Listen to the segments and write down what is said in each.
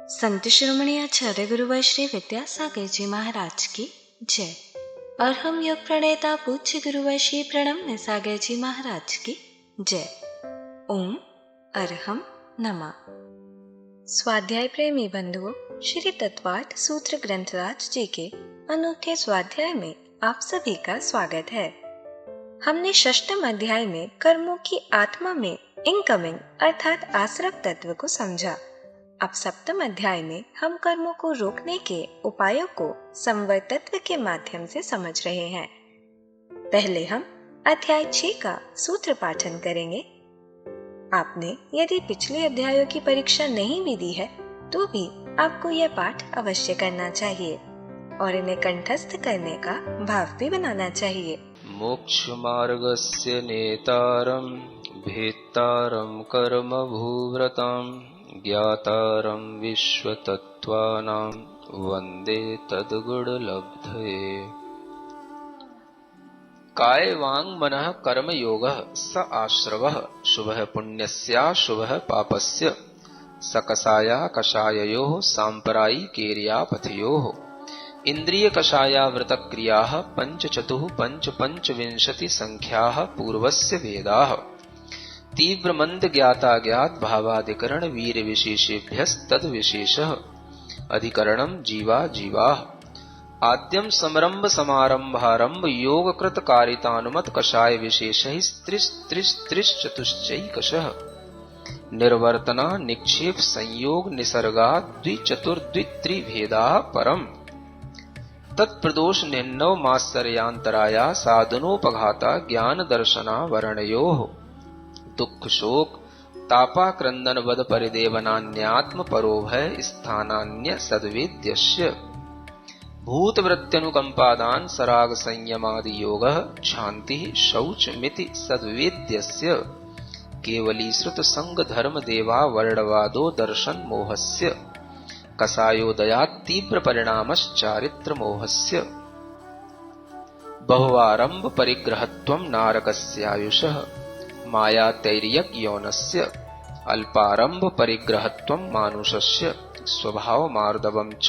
संत शिरोमणि आचार्य गुरुवर श्री विद्यासागर जी महाराज की जय। और हम योग प्रणेता पूज्य गुरुवर श्री प्रणम्य सागर जी महाराज की जय। ओम अरहम नमः। स्वाध्याय प्रेमी बंधुओं, श्री तत्वार्थ सूत्र ग्रंथराज जी के अनूठे स्वाध्याय में आप सभी का स्वागत है। हमने षष्ठम अध्याय में कर्मों की आत्मा में इनकमिंग अर्थात आश्रव तत्व को समझा। अब सप्तम अध्याय में हम कर्मों को रोकने के उपायों को संवर तत्व के माध्यम से समझ रहे हैं। पहले हम अध्याय 6 का सूत्र पाठन करेंगे। आपने यदि पिछले अध्यायों की परीक्षा नहीं भी दी है तो भी आपको यह पाठ अवश्य करना चाहिए और इन्हें कंठस्थ करने का भाव भी बनाना चाहिए। मोक्ष मार्गस्य नेतारं भेत्तारं कर्म भूव्रतां ज्ञातारं विश्वतत्त्वानां वन्दे तद्गुणलब्धये। काय वाङ् मनः कर्म योगः स आश्रवः शुभः पुण्यस्याशुभः पापस्य सकसाया कषाययोः साम्प्रदायिकेर्यापथयोः इंद्रिय कषायावृत क्रियाः पंचचतुः पंचविंशति संख्याः पूर्वस्य वेदाः तीव्र मंद ज्ञाता ज्ञात भावाधिकरण वीर विशेषेभ्यस्तद विशेषः अधिकरणं जीवा जीवाः आद्यं समरंभ समारंभारंभ योग कृत कारितानुमत कषाय विशेषैः त्रिश्चतुश्चैकशः निर्वर्तना निक्षेप संयोग निसर्गा द्विचतुर्द्वित्रिभेदाः परम् तत्प्रदोष निन्नव मात्सर्यांतराया साधनोपघाता ज्ञान दर्शना वर्णयोः दुख शोक तापाक्रंदन वद परिदेवनान्यात्म परोभय स्थानान्य सद्वेद्यस्य भूतवृत्त्यनुकंपादान सराग संयमादि योगः शांति शौच मिति सद्वेद्यस्य केवली श्रुत संग धर्म देवा वर्णवादो दर्शन मोहस्य कसायोदयात् तीव्र परिणामश्चारित्र मोहस्य बहुवारंभ परिग्रहत्वं नारकस्यायुषः माया तैर्यक यौनस्य अल्पारंभ परिग्रहत्वं मानुषस्य स्वभाव मार्दवं च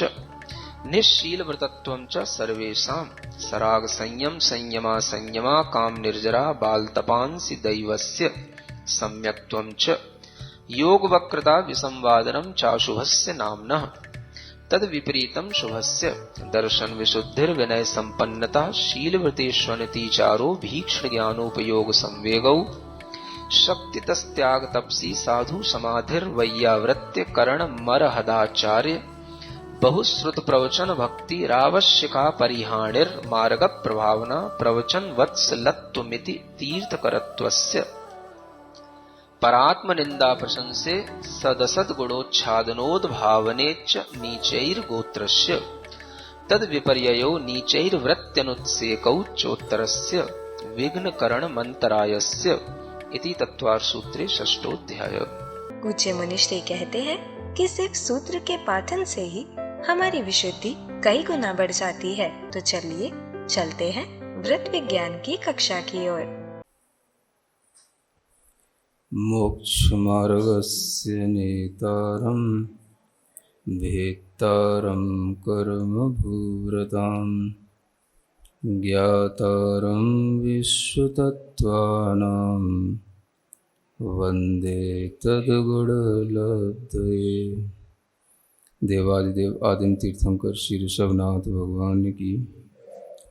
निश्शील व्रतत्वं च सर्वेषां सराग संयमा काम निर्जरा बालतपांसि दैवस्य सम्यक्त्वं च योग वक्रता विसंवादनम चाशुभस्य नाम्नः तद विपरीतम शुभस्य दर्शन विशुद्धिर विनय संपन्नता शीलवृतेष्वनतिचारो भीक्ष्ण ज्ञानोपयोग संवेगौ शक्ति तस्त्याग तपसी साधु समाधिर वैयावृत्य करण मरहदाचार्य बहुश्रुत प्रवचन भक्ति रावश्यका परिहाणिर मार्ग प्रभावना प्रवचन वत्सलत्वमिति तीर्थकरत्वस्य परात्म निंदा प्रशंसे सदसद गुणोच्छादनोद्भावने च नीचैर्गोत्रस्य तद विपर्ययो नीचैर्वृत्त्यनुत्सेकौ चोत्तरस्य विघ्न करण मंतरायस्य इति तत्वार्थ सूत्रे षष्ठोध्याय। पूज्य मुनिश्री कहते हैं कि सिर्फ सूत्र के पाठन से ही हमारी विशुद्धि कई गुना बढ़ जाती है। तो चलिए चलते हैं वृत्त विज्ञान की कक्षा की ओर। मोक्षमार्गस्य नेतारं भेत्तारं कर्म भूव्रतां ज्ञातारं विश्वतत्त्वानां वन्दे तद्गुणलब्धये। देवादिदेव आदिम तीर्थंकर श्री ऋषभनाथ भगवान की,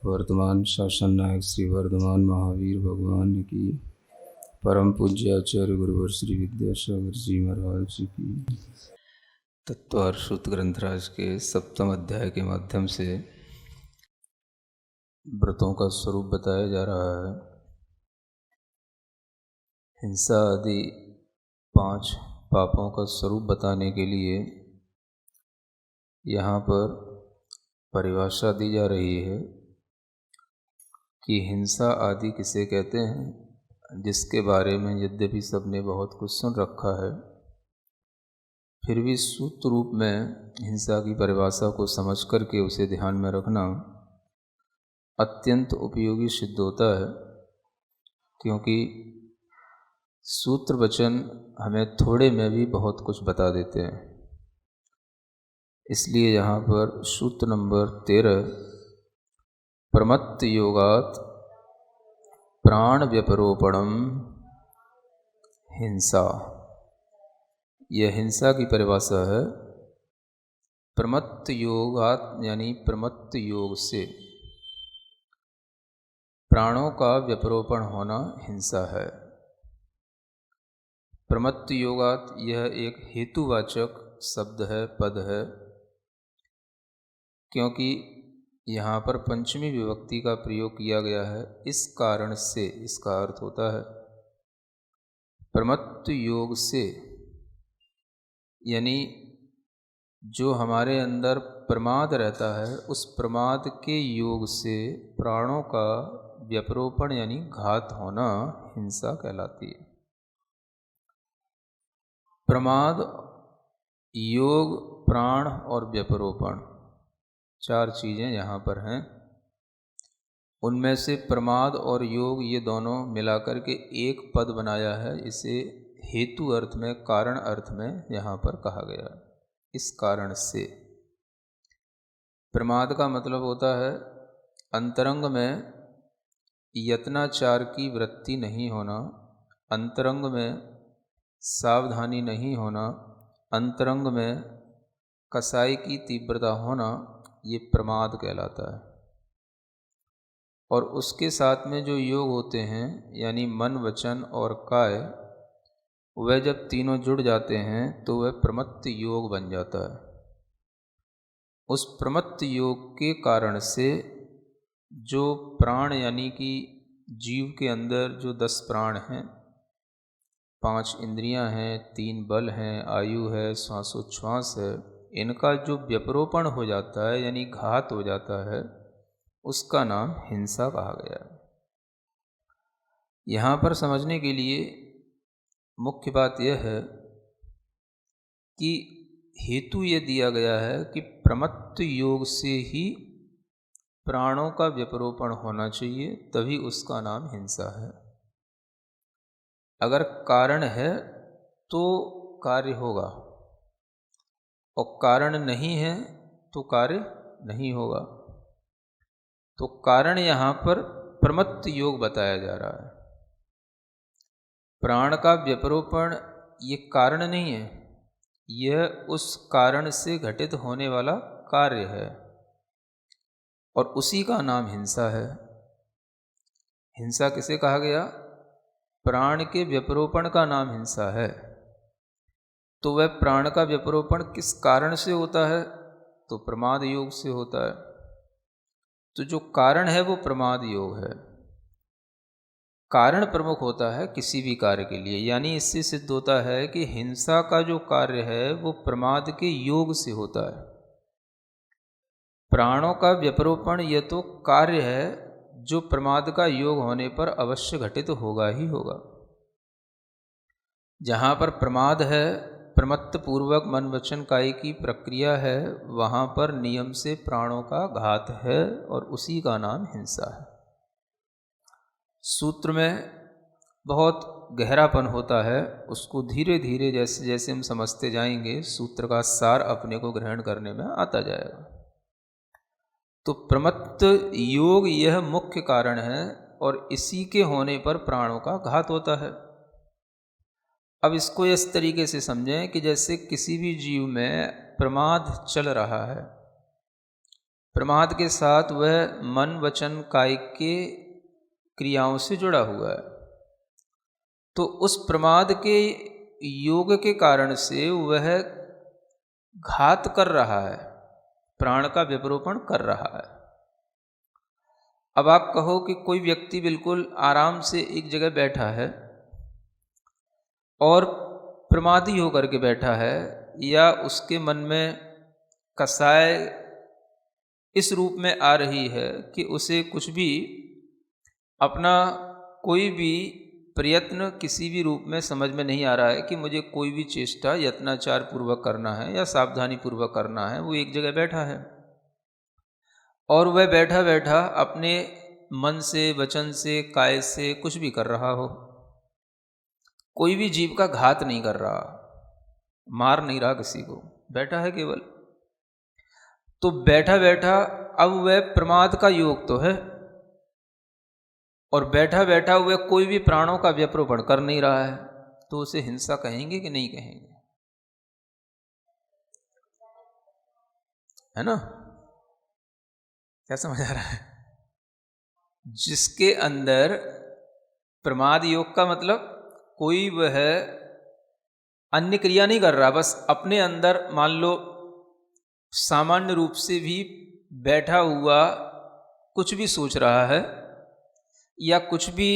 वर्तमान शासन नायक श्री वर्धमान महावीर भगवान की, परम पूज्य आचार्य गुरुवर श्री विद्यासागर जी महाराज की। तत्वार्थ सूत्र ग्रंथराज के सप्तम अध्याय के माध्यम से व्रतों का स्वरूप बताया जा रहा है। हिंसा आदि 5 पापों का स्वरूप बताने के लिए यहाँ पर परिभाषा दी जा रही है कि हिंसा आदि किसे कहते हैं, जिसके बारे में यद्यपि सबने बहुत कुछ सुन रखा है, फिर भी सूत्र रूप में हिंसा की परिभाषा को समझ करके उसे ध्यान में रखना अत्यंत उपयोगी सिद्ध होता है, क्योंकि सूत्र वचन हमें थोड़े में भी बहुत कुछ बता देते हैं। इसलिए यहाँ पर सूत्र नंबर 13 प्रमत्त योगात प्राण व्यपरोपणम हिंसा, यह हिंसा की परिभाषा है। प्रमत्त योगात यानी प्रमत्त योग से प्राणों का व्यपरोपण होना हिंसा है। प्रमत्त योगात यह एक हेतुवाचक शब्द है, पद है, क्योंकि यहाँ पर पंचमी विभक्ति का प्रयोग किया गया है। इस कारण से इसका अर्थ होता है प्रमत्त योग से, यानी जो हमारे अंदर प्रमाद रहता है उस प्रमाद के योग से प्राणों का व्यपरोपण यानी घात होना हिंसा कहलाती है। प्रमाद, योग, प्राण और व्यपरोपण, चार चीज़ें यहाँ पर हैं। उनमें से प्रमाद और योग ये दोनों मिलाकर के एक पद बनाया है। इसे हेतु अर्थ में, कारण अर्थ में यहाँ पर कहा गया। इस कारण से प्रमाद का मतलब होता है अंतरंग में यत्नाचार की वृत्ति नहीं होना, अंतरंग में सावधानी नहीं होना, अंतरंग में कसाई की तीव्रता होना, ये प्रमाद कहलाता है। और उसके साथ में जो योग होते हैं यानी मन, वचन और काय, वह जब तीनों जुड़ जाते हैं तो वह प्रमत्त योग बन जाता है। उस प्रमत्त योग के कारण से जो प्राण यानी कि जीव के अंदर जो 10 प्राण हैं, 5 इंद्रियां हैं, 3 बल हैं, आयु है, श्वासोच्छ्वास है, इनका जो व्यपरोपण हो जाता है यानी घात हो जाता है, उसका नाम हिंसा कहा गया है। यहाँ पर समझने के लिए मुख्य बात यह है कि हेतु ये दिया गया है कि प्रमत्त योग से ही प्राणों का व्यपरोपण होना चाहिए, तभी उसका नाम हिंसा है। अगर कारण है तो कार्य होगा, और कारण नहीं है तो कार्य नहीं होगा। तो कारण यहाँ पर प्रमत्त योग बताया जा रहा है। प्राण का व्यपरोपण ये कारण नहीं है, यह उस कारण से घटित होने वाला कार्य है, और उसी का नाम हिंसा है। हिंसा किसे कहा गया? प्राण के व्यपरोपण का नाम हिंसा है। तो वह प्राण का व्यपरोपण किस कारण से होता है? तो प्रमाद योग से होता है। तो जो कारण है वो प्रमाद योग है। कारण प्रमुख होता है किसी भी कार्य के लिए, यानी इससे सिद्ध होता है कि हिंसा का जो कार्य है वो प्रमाद के योग से होता है। प्राणों का व्यपरोपण यह तो कार्य है जो प्रमाद का योग होने पर अवश्य घटित होगा ही होगा। जहाँ पर प्रमाद है, प्रमत्त पूर्वक मन वचन कायी की प्रक्रिया है, वहाँ पर नियम से प्राणों का घात है, और उसी का नाम हिंसा है। सूत्र में बहुत गहरापन होता है, उसको धीरे धीरे जैसे जैसे हम समझते जाएंगे सूत्र का सार अपने को ग्रहण करने में आता जाएगा। तो प्रमत्त योग यह मुख्य कारण है, और इसी के होने पर प्राणों का घात होता है। अब इसको इस तरीके से समझें कि जैसे किसी भी जीव में प्रमाद चल रहा है, प्रमाद के साथ वह मन वचन काय के क्रियाओं से जुड़ा हुआ है, तो उस प्रमाद के योग के कारण से वह घात कर रहा है, प्राण का व्यपरोपण कर रहा है। अब आप कहो कि कोई व्यक्ति बिल्कुल आराम से एक जगह बैठा है और प्रमादी होकर के बैठा है, या उसके मन में कसाय इस रूप में आ रही है कि उसे कुछ भी अपना कोई भी प्रयत्न किसी भी रूप में समझ में नहीं आ रहा है कि मुझे कोई भी चेष्टा यत्नाचार पूर्वक करना है या सावधानी पूर्वक करना है। वो एक जगह बैठा है और वह बैठा बैठा अपने मन से, वचन से, काय से कुछ भी कर रहा हो, कोई भी जीव का घात नहीं कर रहा, मार नहीं रहा किसी को, बैठा है केवल। तो बैठा बैठा अब वह प्रमाद का योग तो है, और बैठा बैठा वह कोई भी प्राणों का व्यपरोपण कर नहीं रहा है, तो उसे हिंसा कहेंगे कि नहीं कहेंगे? है ना? क्या समझ आ रहा है? जिसके अंदर प्रमाद योग का मतलब कोई वह अन्य क्रिया नहीं कर रहा, बस अपने अंदर मान लो सामान्य रूप से भी बैठा हुआ कुछ भी सोच रहा है, या कुछ भी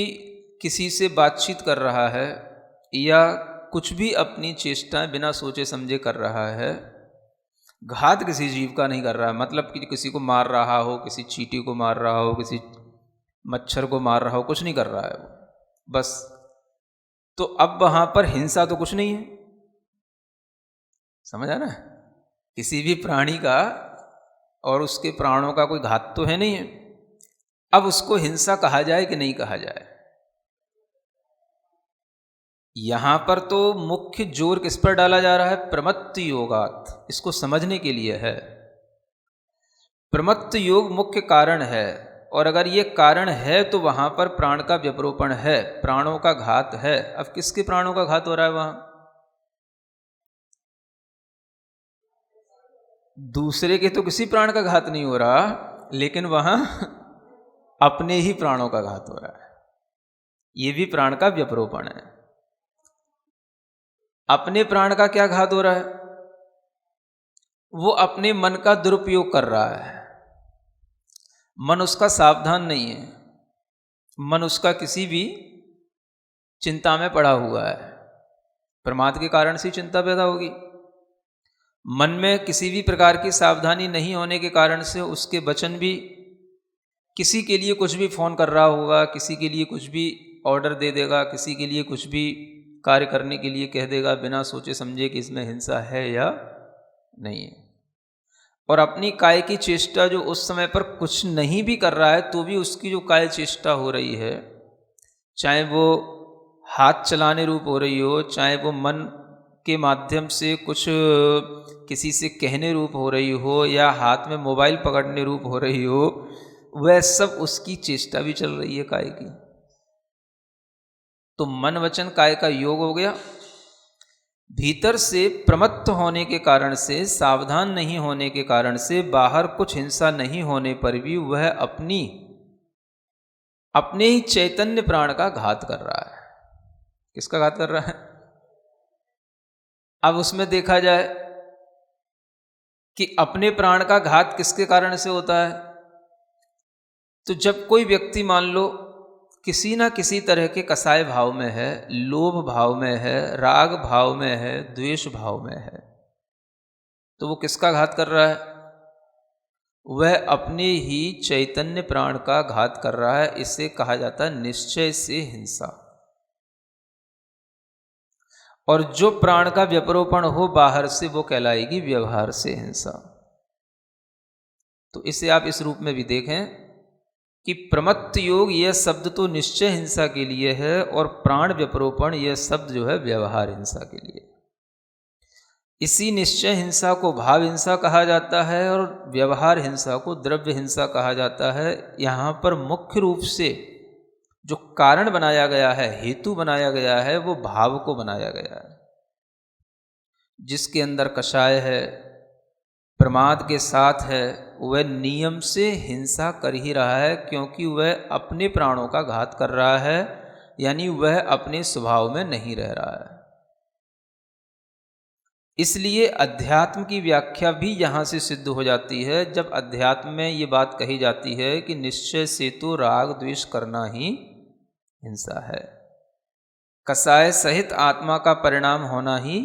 किसी से बातचीत कर रहा है, या कुछ भी अपनी चेष्टाएं बिना सोचे समझे कर रहा है, घात किसी जीव का नहीं कर रहा है, मतलब कि किसी को मार रहा हो, किसी चींटी को मार रहा हो, किसी मच्छर को मार रहा हो, कुछ नहीं कर रहा है वो, बस। तो अब वहां पर हिंसा तो कुछ नहीं है, समझ आ ना? किसी भी प्राणी का और उसके प्राणों का कोई घात तो है नहीं है। अब उसको हिंसा कहा जाए कि नहीं कहा जाए? यहां पर तो मुख्य जोर किस पर डाला जा रहा है? प्रमत्त योगात। इसको समझने के लिए है। प्रमत्त योग मुख्य कारण है, और अगर ये कारण है तो वहां पर प्राण का व्यपरोपण है, प्राणों का घात है। अब किसके प्राणों का घात हो रहा है वहां? दूसरे के तो किसी प्राण का घात नहीं हो रहा, लेकिन वहां अपने ही प्राणों का घात हो रहा है। ये भी प्राण का व्यपरोपण है। अपने प्राण का क्या घात हो रहा है? वो अपने मन का दुरुपयोग कर रहा है। मन उसका सावधान नहीं है, मन उसका किसी भी चिंता में पड़ा हुआ है। प्रमाद के कारण से चिंता पैदा होगी। मन में किसी भी प्रकार की सावधानी नहीं होने के कारण से उसके वचन भी, किसी के लिए कुछ भी फोन कर रहा होगा, किसी के लिए कुछ भी ऑर्डर दे देगा, किसी के लिए कुछ भी कार्य करने के लिए कह देगा, बिना सोचे समझे कि इसमें हिंसा है या नहीं है। और अपनी काय की चेष्टा जो उस समय पर कुछ नहीं भी कर रहा है, तो भी उसकी जो काय चेष्टा हो रही है, चाहे वो हाथ चलाने रूप हो रही हो, चाहे वो मन के माध्यम से कुछ किसी से कहने रूप हो रही हो, या हाथ में मोबाइल पकड़ने रूप हो रही हो, वह सब उसकी चेष्टा भी चल रही है काय की। तो मन वचन काय का योग हो गया। भीतर से प्रमत्त होने के कारण से, सावधान नहीं होने के कारण से, बाहर कुछ हिंसा नहीं होने पर भी वह अपने ही चैतन्य प्राण का घात कर रहा है। किसका घात कर रहा है? अब उसमें देखा जाए कि अपने प्राण का घात किसके कारण से होता है। तो जब कोई व्यक्ति मान लो किसी ना किसी तरह के कसाय भाव में है, लोभ भाव में है, राग भाव में है, द्वेष भाव में है, तो वो किसका घात कर रहा है? वह अपने ही चैतन्य प्राण का घात कर रहा है। इसे कहा जाता है निश्चय से हिंसा। और जो प्राण का व्यपरोपण हो बाहर से, वो कहलाएगी व्यवहार से हिंसा। तो इसे आप इस रूप में भी देखें कि प्रमत्त योग यह शब्द तो निश्चय हिंसा के लिए है, और प्राण व्यपरोपण यह शब्द जो है व्यवहार हिंसा के लिए। इसी निश्चय हिंसा को भाव हिंसा कहा जाता है, और व्यवहार हिंसा को द्रव्य हिंसा कहा जाता है। यहाँ पर मुख्य रूप से जो कारण बनाया गया है, हेतु बनाया गया है, वो भाव को बनाया गया है। जिसके अंदर कषाय है, प्रमाद के साथ है, वह नियम से हिंसा कर ही रहा है, क्योंकि वह अपने प्राणों का घात कर रहा है, यानी वह अपने स्वभाव में नहीं रह रहा है। इसलिए अध्यात्म की व्याख्या भी यहाँ से सिद्ध हो जाती है, जब अध्यात्म में ये बात कही जाती है कि निश्चय से तो राग द्वेष करना ही हिंसा है, कसाय सहित आत्मा का परिणाम होना ही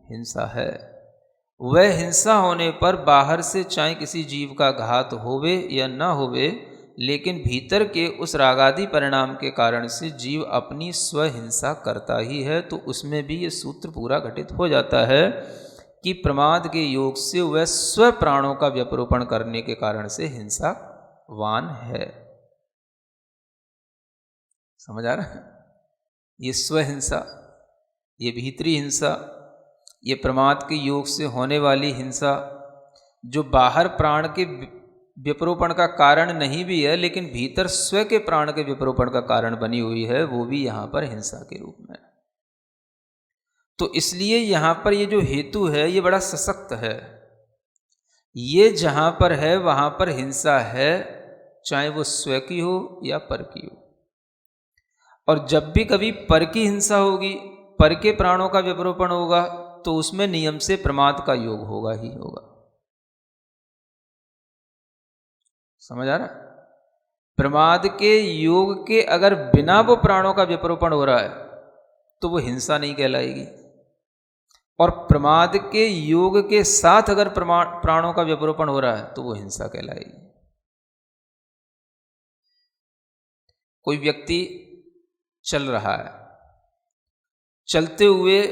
हिंसा है। वह हिंसा होने पर बाहर से चाहे किसी जीव का घात होवे या न होवे, लेकिन भीतर के उस रागादि परिणाम के कारण से जीव अपनी स्वहिंसा करता ही है। तो उसमें भी ये सूत्र पूरा घटित हो जाता है कि प्रमाद के योग से वह स्व प्राणों का व्यपरोपण करने के कारण से हिंसावान है। समझ आ रहा है? ये स्वहिंसा, ये भीतरी हिंसा, ये प्रमाद के योग से होने वाली हिंसा, जो बाहर प्राण के विपरोपण का कारण नहीं भी है, लेकिन भीतर स्वयं के प्राण के विपरोपण का कारण बनी हुई है, वो भी यहाँ पर हिंसा के रूप में। तो इसलिए यहाँ पर ये जो हेतु है ये बड़ा सशक्त है। ये जहाँ पर है वहाँ पर हिंसा है, चाहे वो स्वयं की हो या पर की हो। और जब भी कभी पर की हिंसा होगी, पर के प्राणों का विपरोपण होगा, तो उसमें नियम से प्रमाद का योग होगा ही होगा। समझ आ रहा? प्रमाद के योग के अगर बिना वो प्राणों का विपरोपण हो रहा है तो वो हिंसा नहीं कहलाएगी, और प्रमाद के योग के साथ अगर प्राणों का विपरोपण हो रहा है तो वो हिंसा कहलाएगी। कोई व्यक्ति चल रहा है, चलते हुए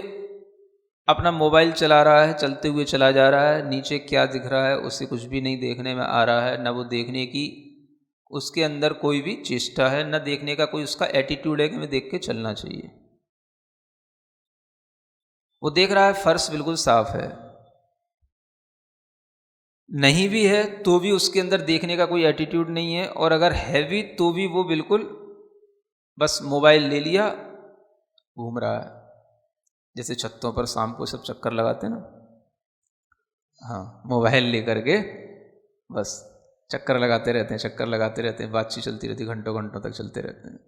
अपना मोबाइल चला रहा है, चलते हुए चला जा रहा है, नीचे क्या दिख रहा है उसे कुछ भी नहीं देखने में आ रहा है, न वो देखने की उसके अंदर कोई भी चेष्टा है, न देखने का कोई उसका एटीट्यूड है कि मैं देख के चलना चाहिए। वो देख रहा है फर्श बिल्कुल साफ है, नहीं भी है तो भी उसके अंदर देखने का कोई एटीट्यूड नहीं है, और अगर है भी तो भी वो बिल्कुल बस मोबाइल ले लिया घूम रहा है। जैसे छतों पर शाम को सब चक्कर लगाते हैं ना, हाँ, मोबाइल लेकर के बस चक्कर लगाते रहते हैं, चक्कर लगाते रहते हैं, बातचीत चलती रहती है, घंटों घंटों तक चलते रहते हैं।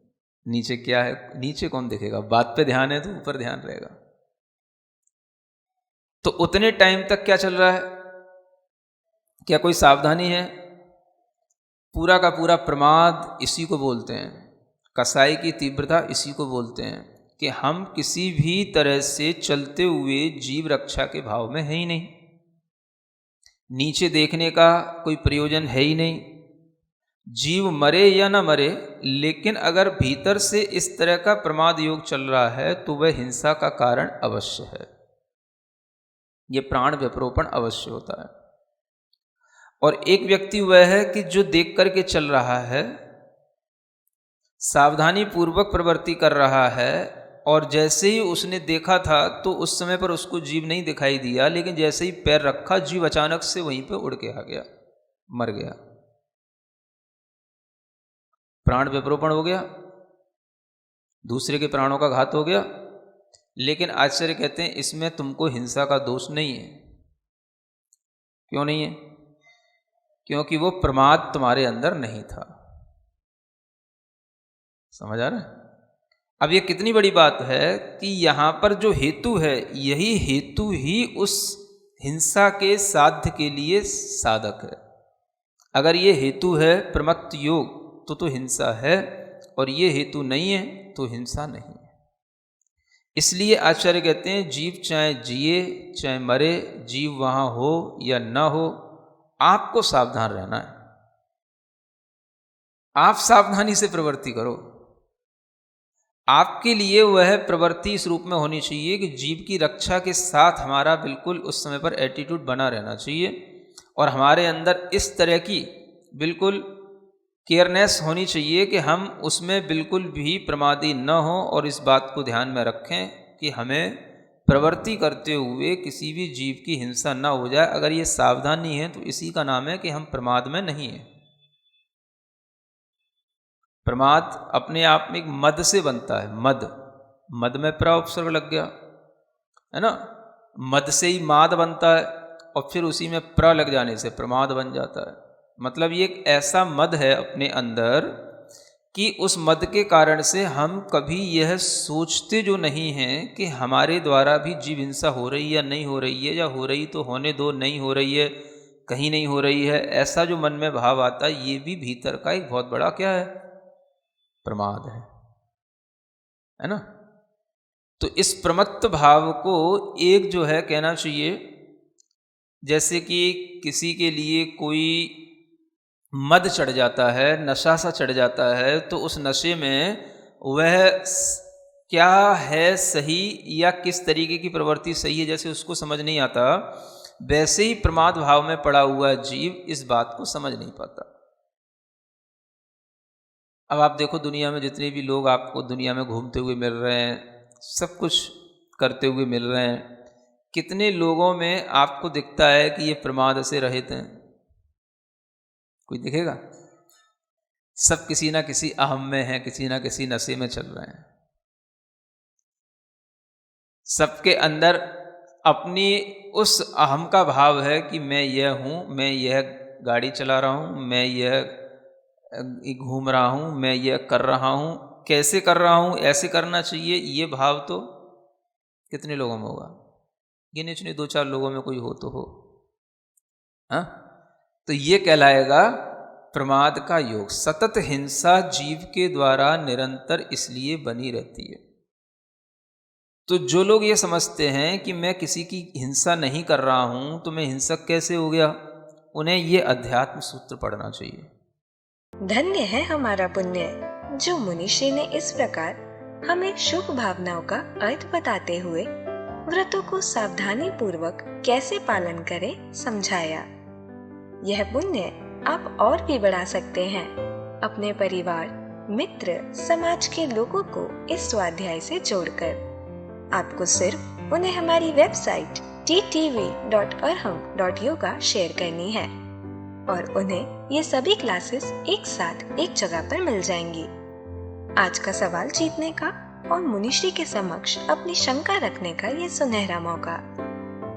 नीचे क्या है, नीचे कौन देखेगा, बात पे ध्यान है तो ऊपर ध्यान रहेगा। तो उतने टाइम तक क्या चल रहा है, क्या कोई सावधानी है? पूरा का पूरा प्रमाद इसी को बोलते हैं, कसाई की तीव्रता इसी को बोलते हैं कि हम किसी भी तरह से चलते हुए जीव रक्षा के भाव में है ही नहीं, नीचे देखने का कोई प्रयोजन है ही नहीं। जीव मरे या न मरे, लेकिन अगर भीतर से इस तरह का प्रमाद योग चल रहा है तो वह हिंसा का कारण अवश्य है, ये प्राण विपरोपण अवश्य होता है। और एक व्यक्ति वह है कि जो देख करके चल रहा है, सावधानी पूर्वक प्रवृत्ति कर रहा है, और जैसे ही उसने देखा था तो उस समय पर उसको जीव नहीं दिखाई दिया, लेकिन जैसे ही पैर रखा जीव अचानक से वहीं पे उड़ के आ गया, मर गया, प्राण विपरोपण हो गया, दूसरे के प्राणों का घात हो गया। लेकिन आचार्य कहते हैं इसमें तुमको हिंसा का दोष नहीं है। क्यों नहीं है? क्योंकि वो प्रमाद तुम्हारे अंदर नहीं था। समझ आ रहा है? अब ये कितनी बड़ी बात है कि यहाँ पर जो हेतु है, यही हेतु ही उस हिंसा के साध्य के लिए साधक है। अगर ये हेतु है प्रमत्त योग तो हिंसा है, और ये हेतु नहीं है तो हिंसा नहीं है। इसलिए आचार्य कहते हैं जीव चाहे जिए चाहे मरे, जीव वहाँ हो या न हो, आपको सावधान रहना है। आप सावधानी से प्रवृत्ति करो। आपके लिए वह प्रवृत्ति इस रूप में होनी चाहिए कि जीव की रक्षा के साथ हमारा बिल्कुल उस समय पर एटीट्यूड बना रहना चाहिए, और हमारे अंदर इस तरह की बिल्कुल केयरनेस होनी चाहिए कि हम उसमें बिल्कुल भी प्रमादी न हो, और इस बात को ध्यान में रखें कि हमें प्रवृत्ति करते हुए किसी भी जीव की हिंसा न हो जाए। अगर ये सावधानी है तो इसी का नाम है कि हम प्रमाद में नहीं हैं। प्रमाद अपने आप में एक मद से बनता है, मद में प्र उपसर्ग लग गया है ना, मद से ही माद बनता है, और फिर उसी में प्र लग जाने से प्रमाद बन जाता है। मतलब ये एक ऐसा मद है अपने अंदर कि उस मद के कारण से हम कभी यह सोचते जो नहीं हैं कि हमारे द्वारा भी जीव हिंसा हो रही है या नहीं हो रही है, या हो रही तो होने दो, नहीं हो रही है कहीं नहीं हो रही है, ऐसा जो मन में भाव आता है, ये भी भीतर का एक बहुत बड़ा क्या है, प्रमाद है ना। तो इस प्रमत्त भाव को एक जो है कहना चाहिए, जैसे कि किसी के लिए कोई मद चढ़ जाता है, नशा सा चढ़ जाता है, तो उस नशे में वह क्या है सही या किस तरीके की प्रवृत्ति सही है, जैसे उसको समझ नहीं आता, वैसे ही प्रमाद भाव में पड़ा हुआ जीव इस बात को समझ नहीं पाता। अब आप देखो दुनिया में जितने भी लोग आपको दुनिया में घूमते हुए मिल रहे हैं, सब कुछ करते हुए मिल रहे हैं, कितने लोगों में आपको दिखता है कि ये प्रमाद से रहित हैं? कोई दिखेगा? सब किसी ना किसी अहम में हैं, किसी ना किसी नशे में चल रहे हैं। सबके अंदर अपनी उस अहम का भाव है कि मैं यह हूँ, मैं यह गाड़ी चला रहा हूँ, मैं यह घूम रहा हूँ, मैं यह कर रहा हूँ, कैसे कर रहा हूँ, ऐसे करना चाहिए, ये भाव तो कितने लोगों में होगा? गिने चुने 2-4 लोगों में कोई हो तो हो। हाँ, तो ये कहलाएगा प्रमाद का योग। सतत हिंसा जीव के द्वारा निरंतर इसलिए बनी रहती है। तो जो लोग ये समझते हैं कि मैं किसी की हिंसा नहीं कर रहा हूं तो मैं हिंसक कैसे हो गया, उन्हें ये अध्यात्म सूत्र पढ़ना चाहिए। धन्य है हमारा पुण्य जो मुनिश्री ने इस प्रकार हमें शुभ भावनाओं का अर्थ बताते हुए व्रतों को सावधानी पूर्वक कैसे पालन करें समझाया। यह पुण्य आप और भी बढ़ा सकते हैं। अपने परिवार, मित्र, समाज के लोगों को इस स्वाध्याय से जोड़कर। आपको सिर्फ उन्हें हमारी वेबसाइट ttv.arham.yoga शेयर करनी है और उन्हें ये सभी क्लासेस एक साथ एक जगह पर मिल जाएंगी। आज का सवाल जीतने का और मुनिश्री के समक्ष अपनी शंका रखने का ये सुनहरा मौका।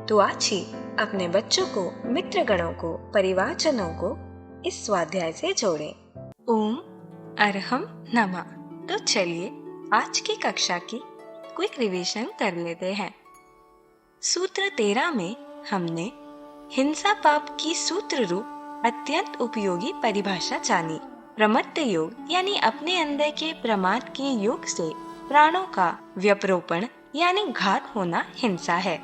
तो आज ही अपने बच्चों को, मित्रगणों को, परिवारजनों को इस स्वाध्याय से जोड़ें। ओम अरहम नमः। तो चलिए आज की कक्षा की क्विक रिवीजन कर लेते हैं। सूत्र 13 में हमने हिंसा पाप की सूत्र रूप अत्यंत उपयोगी परिभाषा जानी। प्रमत्त योग यानी अपने अंदर के प्रमाद के योग से प्राणों का व्यपरोपण यानी घात होना हिंसा है।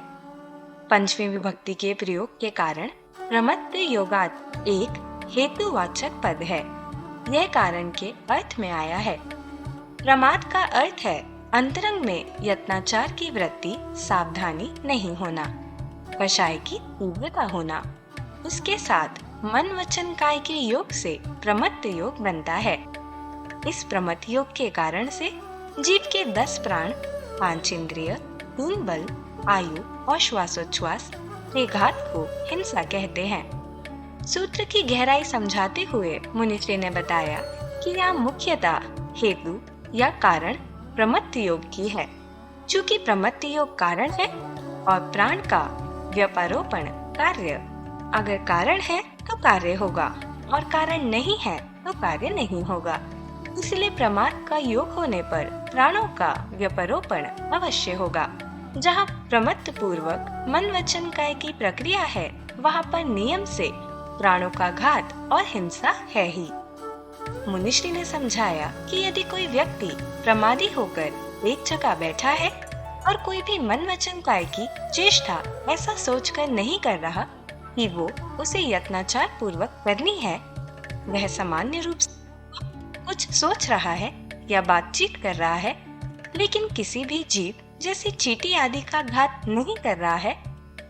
पंचमी विभक्ति के प्रयोग के कारण प्रमत्त योगात एक हेतुवाचक पद है। यह कारण के अर्थ में आया है। प्रमाद का अर्थ है अंतरंग में यत्नाचार की वृत्ति, सावधानी नहीं होना, कषाय की तीव्रता होना। उसके साथ मन वचन काय के योग से प्रमत्त योग बनता है। इस प्रमत्त योग के कारण से जीव के 10 प्राण, 5 इंद्रिय, 3 बल, आयु और श्वासोच्छ्वास के घात को हिंसा कहते हैं। सूत्र की गहराई समझाते हुए मुनिश्री ने बताया कि यहाँ मुख्यतः हेतु या कारण प्रमत्त योग की है। चूँकि प्रमत्त योग कारण है और प्राण का व्यपरोपण कार्य, अगर कारण है तो कार्य होगा और कारण नहीं है तो कार्य नहीं होगा। इसलिए प्रमाद का योग होने पर प्राणों का व्यपरोपण अवश्य होगा। जहाँ प्रमत्त पूर्वक मन वचन काय की प्रक्रिया है, वहाँ पर नियम से प्राणों का घात और हिंसा है ही। मुनिश्री ने समझाया कि यदि कोई व्यक्ति प्रमादी होकर एक जगह बैठा है और कोई भी मन वचन काय की चेष्टा ऐसा सोचकर नहीं कर रहा कि वो उसे यत्नाचार पूर्वक करनी है, वह सामान्य रूप से कुछ सोच रहा है या बातचीत कर रहा है, लेकिन किसी भी जीव जैसे चींटी आदि का घात नहीं कर रहा है,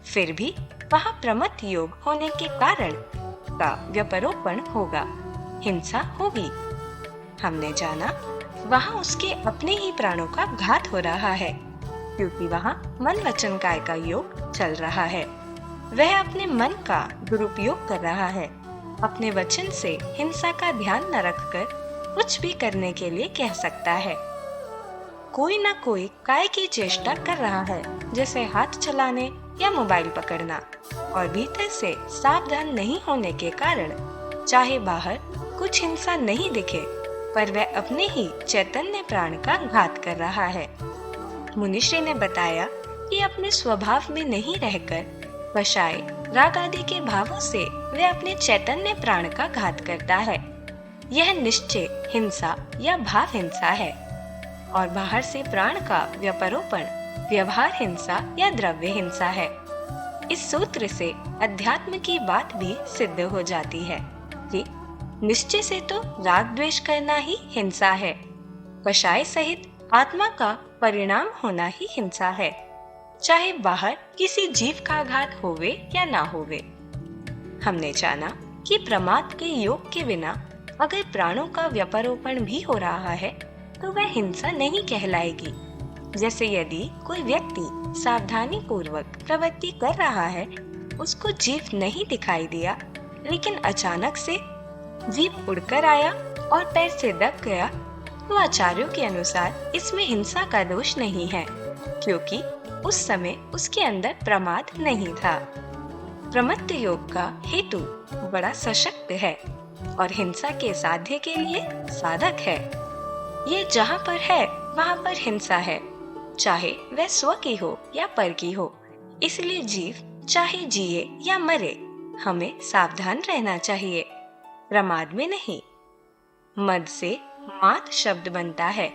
फिर भी वहाँ प्रमत्त योग होने के कारण का व्यपरोपण होगा, हिंसा होगी। हमने जाना वहाँ उसके अपने ही प्राणों का घात हो रहा है, क्योंकि वहाँ मन वचन काय का योग चल रहा है। वह अपने मन का दुरुपयोग कर रहा है। अपने वचन से हिंसा का ध्यान न रखकर कुछ भी करने के लिए कह सकता है। कोई न कोई काय की चेष्टा कर रहा है, जैसे हाथ चलाने या मोबाइल पकड़ना, और भीतर से सावधान नहीं होने के कारण चाहे बाहर कुछ हिंसा नहीं दिखे, पर वह अपने ही चैतन्य प्राण का घात कर रहा है। मुनिश्री ने बताया कि अपने स्वभाव में नहीं रहकर कषाय, राग आदि के भावों से वह अपने चैतन्य प्राण का घात करता है। यह निश्चय हिंसा या भाव हिंसा है, और बाहर से प्राण का व्यपरोपण व्यवहार हिंसा या द्रव्य हिंसा है। इस सूत्र से अध्यात्म की बात भी सिद्ध हो जाती है कि निश्चय से तो राग द्वेष करना ही हिंसा है, कषाय सहित आत्मा का परिणाम होना ही हिंसा है, चाहे बाहर किसी जीव का घात होवे या ना होवे। हमने जाना कि प्रमाद के योग के बिना अगर प्राणों का व्यपरोपण भी हो रहा है तो वह हिंसा नहीं कहलाएगी। जैसे यदि कोई व्यक्ति सावधानी पूर्वक प्रवृत्ति कर रहा है उसको जीव नहीं दिखाई दिया, लेकिन अचानक से जीव उड़कर आया और पैर से दब गया, तो आचार्यों के अनुसार इसमें हिंसा का दोष नहीं है, क्योंकि उस समय उसके अंदर प्रमाद नहीं था। प्रमत्त योग का हेतु बड़ा सशक्त है और हिंसा के साध्य के लिए साधक है। ये जहाँ पर है वहाँ पर हिंसा है, चाहे वह स्व की हो या पर की हो। इसलिए जीव चाहे जिए या मरे, हमें सावधान रहना चाहिए, प्रमाद में नहीं। मद से माद शब्द बनता है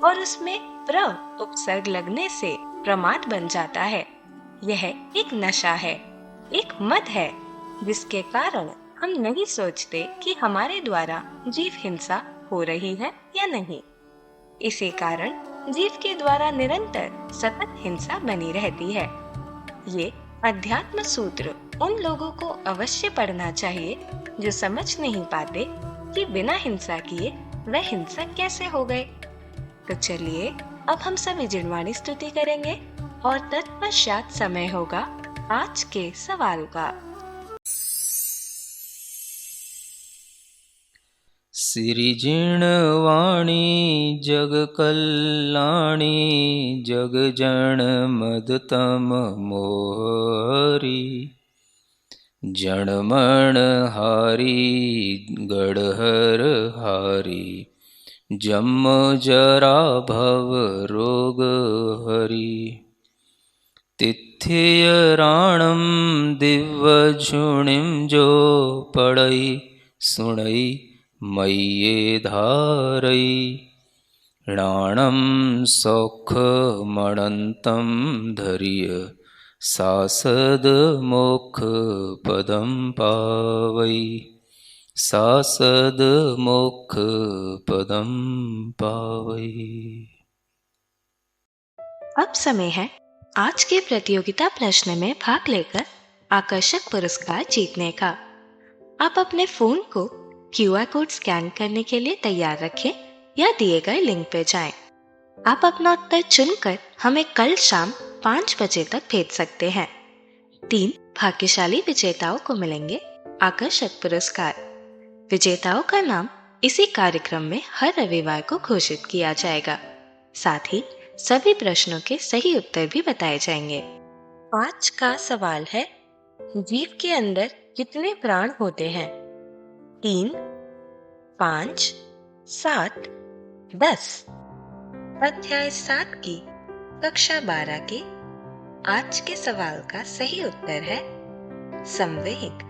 और उसमें प्र उपसर्ग लगने से प्रमाद बन जाता है। यह एक नशा है, एक मद है, जिसके कारण हम नहीं सोचते कि हमारे द्वारा जीव हिंसा हो रही है या नहीं। इसी कारण जीव के द्वारा निरंतर सतत हिंसा बनी रहती है। ये अध्यात्म सूत्र उन लोगों को अवश्य पढ़ना चाहिए जो समझ नहीं पाते कि बिना हिंसा किए वह हिंसा कैसे हो गए। तो चलिए अब हम सभी जिनवाणी स्तुति करेंगे और तत्पश्चात समय होगा आज के सवाल का। सिरिजिणवाणी जग कल्याणी जग जन मदतम मोहरी जणमण हारी गढ़हर हारी जम जरा भव रोग हरि तिथ्य राणम दिव्य झुणिम जो पढ़ई सुणई मय्ये धारई राणम सौख मणंतम धैर्य सासद मोक्ष पदम पावई सासद मोक्ष पदम पावई। अब समय है आज के प्रतियोगिता प्रश्न में भाग लेकर आकर्षक पुरस्कार जीतने का। आप अपने फोन को QR कोड स्कैन करने के लिए तैयार रखें या दिए गए लिंक पे जाएं। आप अपना उत्तर चुनकर हमें कल शाम 5 बजे तक भेज सकते हैं। 3 भाग्यशाली विजेताओं को मिलेंगे आकर्षक पुरस्कार। विजेताओं का नाम इसी कार्यक्रम में हर रविवार को घोषित किया जाएगा। साथ ही सभी प्रश्नों के सही उत्तर भी बताए जाएंगे। आज का सवाल है, जीव के अंदर कितने प्राण होते हैं? 3, 5, 7, 10। अध्याय 7 की कक्षा 12 के आज के सवाल का सही उत्तर है संवेग।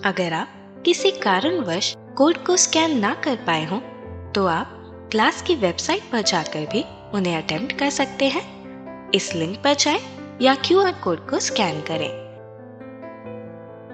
अगर आप किसी कारणवश कोड को स्कैन ना कर पाए हो तो आप क्लास की वेबसाइट पर जाकर भी उन्हें अटेम्प्ट कर सकते हैं। इस लिंक पर जाएं या QR कोड को स्कैन करें।